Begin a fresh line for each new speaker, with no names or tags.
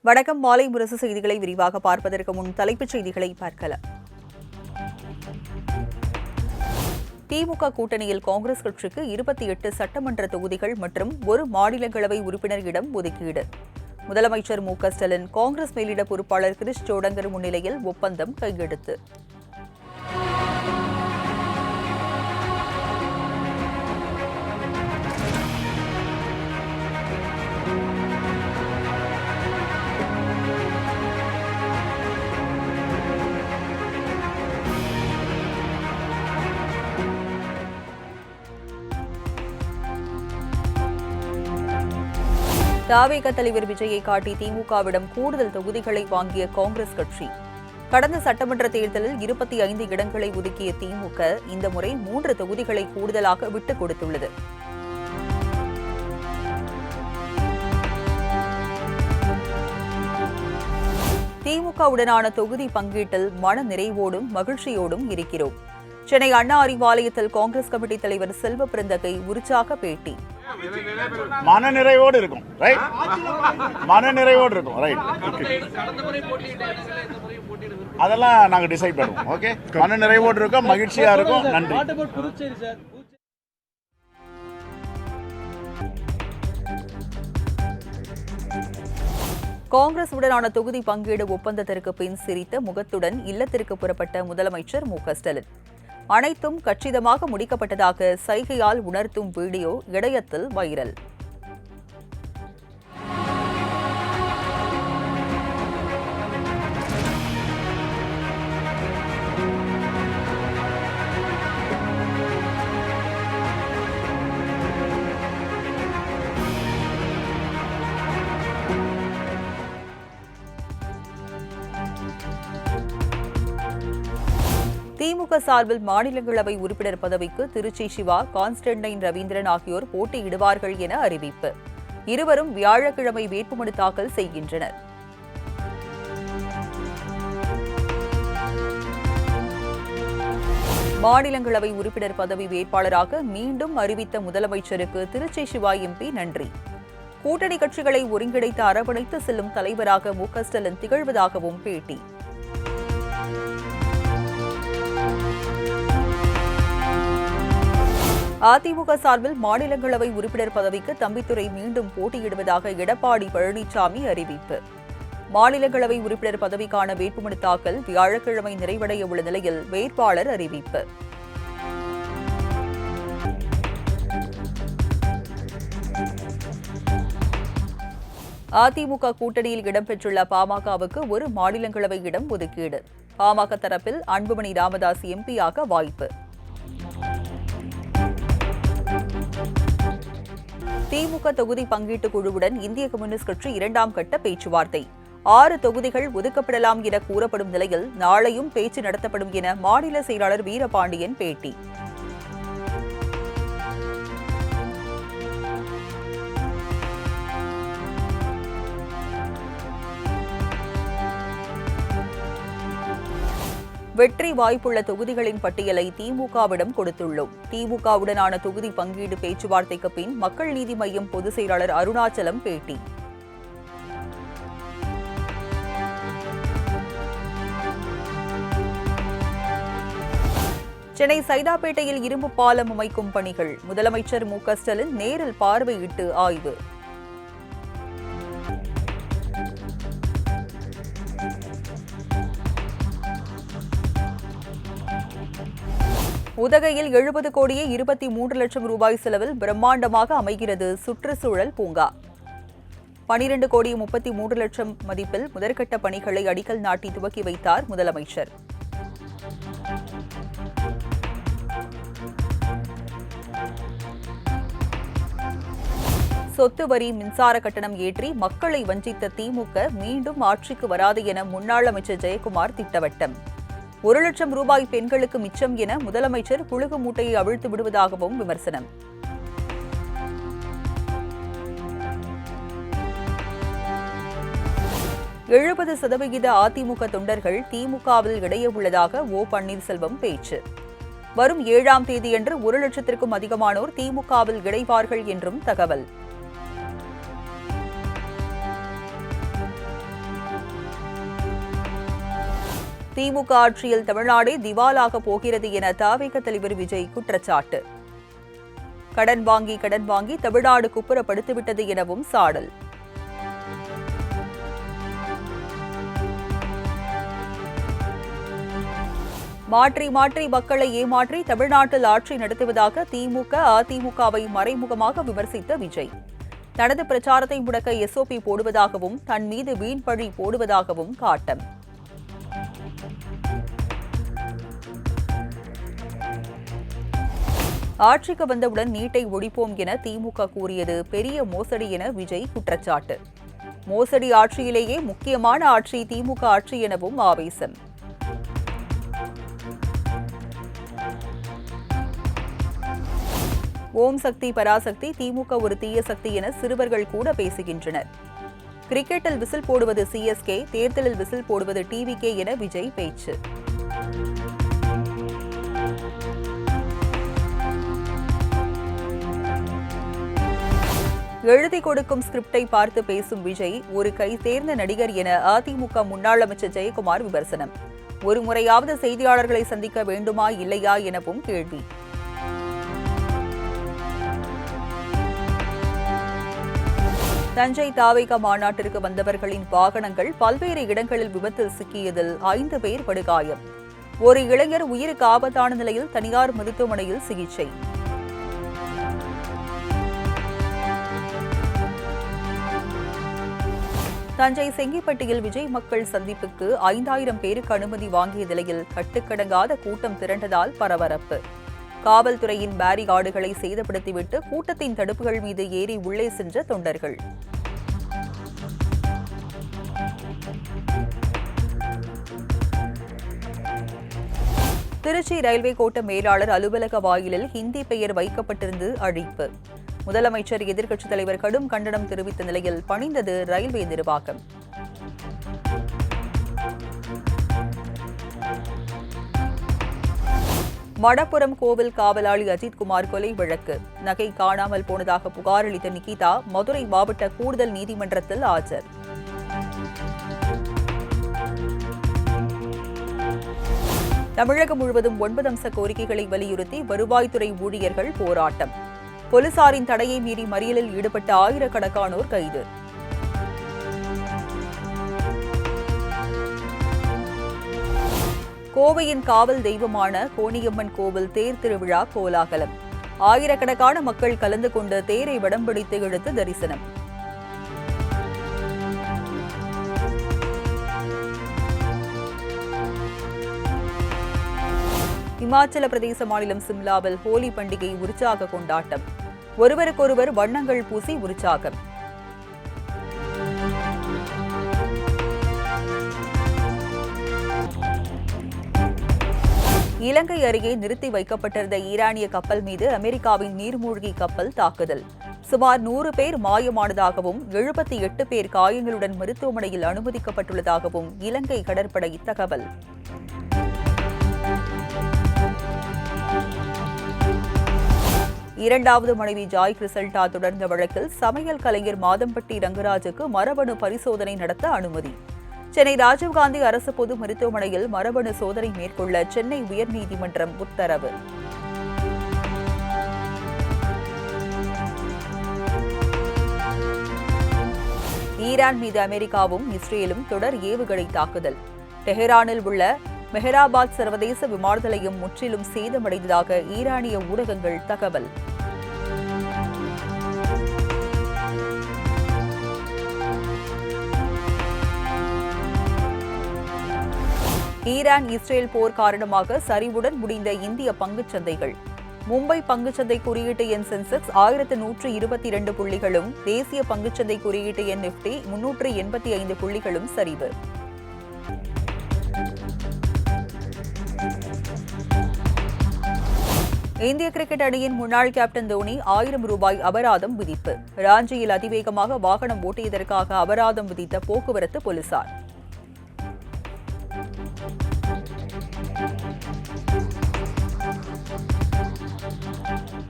வணக்கம். மாலை முரசு செய்திகளை விரிவாக பார்ப்பதற்கு முன் தலைப்புச் செய்திகளை பார்க்கலாம். திமுக கூட்டணியில் காங்கிரஸ் கட்சிக்கு 28 சட்டமன்ற தொகுதிகள் மற்றும் ஒரு மாநிலங்களவை உறுப்பினர் இடம் ஒதுக்கீடு. முதலமைச்சர் மு.க.ஸ்டாலின் காங்கிரஸ் மேலிட பொறுப்பாளர் கிரிஷ் ஜோடங்கர் முன்னிலையில் ஒப்பந்தம் கையெழுத்து. தாவேக தலைவர் விஜயை காட்டி திமுகவிடம் கூடுதல் தொகுதிகளை வாங்கிய காங்கிரஸ் கட்சி. கடந்த சட்டமன்ற தேர்தலில் 25 இடங்களை ஒதுக்கிய திமுக இந்த முறை 3 தொகுதிகளை கூடுதலாக விட்டுக் கொடுத்துள்ளது. திமுகவுடனான தொகுதி பங்கீட்டில் மன நிறைவோடும் மகிழ்ச்சியோடும் இருக்கிறோம். சென்னை அண்ணா அறிவாலயத்தில் காங்கிரஸ் கமிட்டி தலைவர் செல்வ பிறந்தகை உற்சாக பேட்டி.
மனநிறைவோடு இருக்கும், ரைட்? மனநிறைவோடு இருக்கும், ரைட்? அதெல்லாம் நாங்க டிசைட் பண்ணுவோம். ஓகே, மனநிறைவோடு இருக்கும், மகிழ்ச்சியா இருக்கும். நன்றி.
காங்கிரஸ் உடனான தொகுதி பங்கீடு ஒப்பந்தத்திற்கு பின் சிரித்த முகத்துடன் இல்லத்திற்கு புறப்பட்ட முதலமைச்சர் மு.க.ஸ்டாலின். அனைத்தும் கச்சிதமாக முடிக்கப்பட்டதாக சைகையால் உணர்த்தும் வீடியோ இணையத்தில் வைரல். திமுக சார்பில் மாநிலங்களவை உறுப்பினர் பதவிக்கு திருச்சி சிவா, கான்ஸ்டன்டைன் ரவீந்திரன் ஆகியோர் போட்டியிடுவார்கள் என அறிவிப்பு. இருவரும் வியாழக்கிழமை வேட்புமனு தாக்கல் செய்கின்றனர். மாநிலங்களவை உறுப்பினர் பதவி வேட்பாளராக மீண்டும் அறிவித்த முதலமைச்சருக்கு திருச்சி சிவா எம்பி நன்றி. கூட்டணி கட்சிகளை ஒருங்கிணைத்து அரவணைத்து செல்லும் தலைவராக மு.க.ஸ்டாலின் திகழ்வதாகவும் பேட்டி. அதிமுக சார்பில் மாநிலங்களவை உறுப்பினர் பதவிக்கு தம்பித்துரை மீண்டும் போட்டியிடுவதாக எடப்பாடி பழனிசாமி அறிவிப்பு. மாநிலங்களவை உறுப்பினர் பதவிக்கான வேட்புமனு தாக்கல் வியாழக்கிழமை நிறைவடைய உள்ள நிலையில் வேட்பாளர் அறிவிப்பு. அதிமுக கூட்டணியில் இடம்பெற்றுள்ள பாமகவுக்கு ஒரு மாநிலங்களவை இடம் ஒதுக்கீடு. பாமக தரப்பில் அன்புமணி ராமதாஸ் எம்பியாக வாய்ப்பு. திமுக தொகுதி பங்கீட்டு குழுவுடன் இந்திய கம்யூனிஸ்ட் கட்சி 2ஆம் கட்ட பேச்சுவார்த்தை. 6 தொகுதிகள் ஒதுக்கப்படலாம் என கூறப்படும் நிலையில் நாளையும் பேச்சு நடத்தப்படும் என மாநில செயலாளர் வீரபாண்டியன் பேட்டி. வெற்றி வாய்ப்புள்ள தொகுதிகளின் பட்டியலை திமுகவிடம் கொடுத்துள்ளோம். திமுகவுடனான தொகுதி பங்கீடு பேச்சுவார்த்தைக்கு பின் மக்கள் நீதி மய்யம் பொதுச் செயலாளர் அருணாச்சலம் பேட்டி. சென்னை சைதாப்பேட்டையில் இரும்பு பாலம் அமைக்கும் பணிகள். முதலமைச்சர் மு.க.ஸ்டாலின் நேரில் பார்வையிட்டு ஆய்வு. உதகையில் 70 கோடியே 23 லட்சம் ரூபாய் செலவில் பிரம்மாண்டமாக அமைகிறது சுற்றுச்சூழல் பூங்கா. 12 கோடியே 33 லட்சம் மதிப்பில் முதற்கட்ட பணிகளை அடிக்கல் நாட்டி துவக்கி வைத்தார் முதலமைச்சர். சொத்து வரி, மின்சார கட்டணம் ஏற்றி மக்களை வஞ்சித்த திமுக மீண்டும் ஆட்சிக்கு வராது என முன்னாள் அமைச்சர் ஜெயக்குமார் திட்டவட்டம். 1 லட்சம் ரூபாய் பெண்களுக்கு மிச்சம் என முதலமைச்சர் புழுகு மூட்டையை அவிழ்த்து விடுவதாகவும் விமர்சனம். எழுபது சதவிகித அதிமுக தொண்டர்கள் திமுகவில் இணைய உள்ளதாக ஓ பன்னீர்செல்வம் பேச்சு. வரும் 7ஆம் தேதியன்று 1 லட்சத்திற்கும் அதிகமானோர் திமுகவில் இணைவார்கள் என்றும் தகவல். திமுக ஆட்சியில் தமிழ்நாடே திவாலாக போகிறது என தவிக தலைவர் விஜய் குற்றச்சாட்டு. கடன் வாங்கி தமிழ்நாடு குப்புறப்படுத்திவிட்டது எனவும் சாடல். மாற்றி மக்களை ஏமாற்றி தமிழ்நாட்டில் ஆட்சி நடத்துவதாக திமுக அதிமுகவை மறைமுகமாக விமர்சித்த விஜய் தனது பிரச்சாரத்தை முடக்க எஸ்ஓபி போடுவதாகவும் தன் மீது வீண்பழி போடுவதாகவும் காட்டம். ஆட்சிக்கு வந்தவுடன் நீட்டை ஒழிப்போம் என திமுக கூறியது பெரிய மோசடி என விஜய் குற்றச்சாட்டு. மோசடி ஆட்சியிலேயே முக்கியமான ஆட்சி திமுக ஆட்சி எனவும் ஆவேசம். ஓம் சக்தி பராசக்தி திமுக ஒரு தீய சக்தி என சிறுவர்கள் கூட பேசுகின்றனர். கிரிக்கெட்டில் விசில் போடுவது சிஎஸ்கே, தேர்தலில் விசில் போடுவது டிவிகே என விஜய் பேச்சு. எழுதி கொடுக்கும் ஸ்கிரிப்டை பார்த்து பேசும் விஜய் ஒரு கை தேர்ந்த நடிகர் என அதிமுக முன்னாள் அமைச்சர் ஜெயக்குமார் விமர்சனம். ஒரு முறையாவது செய்தியாளர்களை சந்திக்க வேண்டுமா இல்லையா எனவும் கேள்வி. தஞ்சை தவிக மாநாட்டிற்கு வந்தவர்களின் வாகனங்கள் பல்வேறு இடங்களில் விபத்தில் சிக்கியதில் 5 பேர் படுகாயம். ஒரு இளைஞர் உயிருக்கு ஆபத்தான நிலையில் தனியார் மருத்துவமனையில் சிகிச்சை. தஞ்சை செங்கிப்பட்டியில் விஜய் மக்கள் சந்திப்புக்கு 5000 பேருக்கு அனுமதி வாங்கிய நிலையில் கட்டுக்கடங்காத கூட்டம் திரண்டதால் பரபரப்பு. காவல்துறையின் பேரிகார்டுகளை சேதப்படுத்திவிட்டு கூட்டத்தின் தடுப்புகள் மீது ஏறி உள்ளே சென்ற தொண்டர்கள். திருச்சி ரயில்வே கோட்ட மேலாளர் அலுவலக வாயிலில் ஹிந்தி பெயர் வைக்கப்பட்டிருந்து அழிப்பு. முதலமைச்சர் எதிர்க்கட்சித் தலைவர் கடும் கண்டனம் தெரிவித்த நிலையில் பணிந்தது ரயில்வே நிர்வாகம். மடப்புரம் கோவில் காவலாளி அஜித்குமார் கொலை வழக்கு. நகை காணாமல் போனதாக புகார் அளித்த நிகிதா மதுரை மாவட்ட கூடுதல் நீதிமன்றத்தில் ஆஜர். தமிழகம் முழுவதும் 9 அம்ச கோரிக்கைகளை வலியுறுத்தி வருவாய்த்துறை ஊழியர்கள் போராட்டம். போலீசாரின் தடையை மீறி மறியலில் ஈடுபட்ட ஆயிரக்கணக்கானோர் கைது. கோவையின் காவல் தெய்வமான கோணியம்மன் கோவில் தேர் திருவிழா கோலாகலம். ஆயிரக்கணக்கான மக்கள் கலந்து கொண்டு தேரை வடம் பிடித்து இழுத்து தரிசனம். இமாச்சல பிரதேச மாநிலம் சிம்லாவில் ஹோலி பண்டிகை உற்சாக கொண்டாட்டம். ஒருவருக்கொருவர் வண்ணங்கள் பூசி உற்சாகம். இலங்கை அருகே நிறுத்தி வைக்கப்பட்டிருந்த ஈரானிய கப்பல் மீது அமெரிக்காவின் நீர்மூழ்கி கப்பல் தாக்குதல். சுமார் 100 பேர் மாயமானதாகவும் 78 பேர் காயங்களுடன் மருத்துவமனையில் அனுமதிக்கப்பட்டுள்ளதாகவும் இலங்கை கடற்படை தகவல். இரண்டாவது மனைவி ஜாய் கிறிசல்டா தொடர்ந்த வழக்கில் சமையல் கலைஞர் மாதம்பட்டி ரங்கராஜுக்கு மரபணு பரிசோதனை நடத்த அனுமதி. சென்னை ராஜீவ்காந்தி அரசு பொது மருத்துவமனையில் மரபணு சோதனை மேற்கொள்ள சென்னை உயர்நீதிமன்றம் உத்தரவு. ஈரான் மீது அமெரிக்காவும் இஸ்ரேலும் தொடர் ஏவுகணை தாக்குதல். டெஹரானில் உள்ள மெஹராபாத் சர்வதேச விமான நிலையம் முற்றிலும் சேதமடைந்ததாக ஈரானிய ஊடகங்கள் தகவல். ஈரான் இஸ்ரேல் போர் காரணமாக சரிவுடன் முடிந்த இந்திய பங்குச் சந்தைகள். மும்பை பங்குச்சந்தை குறியீட்டு எண் சென்செக்ஸ் 1122 புள்ளிகளும், தேசிய பங்குச்சந்தை குறியீட்டு எண் நிப்டி 385 புள்ளிகளும் சரிவு. இந்திய கிரிக்கெட் அணியின் முன்னாள் கேப்டன் தோனி 1000 ரூபாய் அபராதம் விதிப்பு. ராஞ்சியில் அதிவேகமாக வாகனம் ஓட்டியதற்காக அபராதம் விதித்த போக்குவரத்து போலீசார்.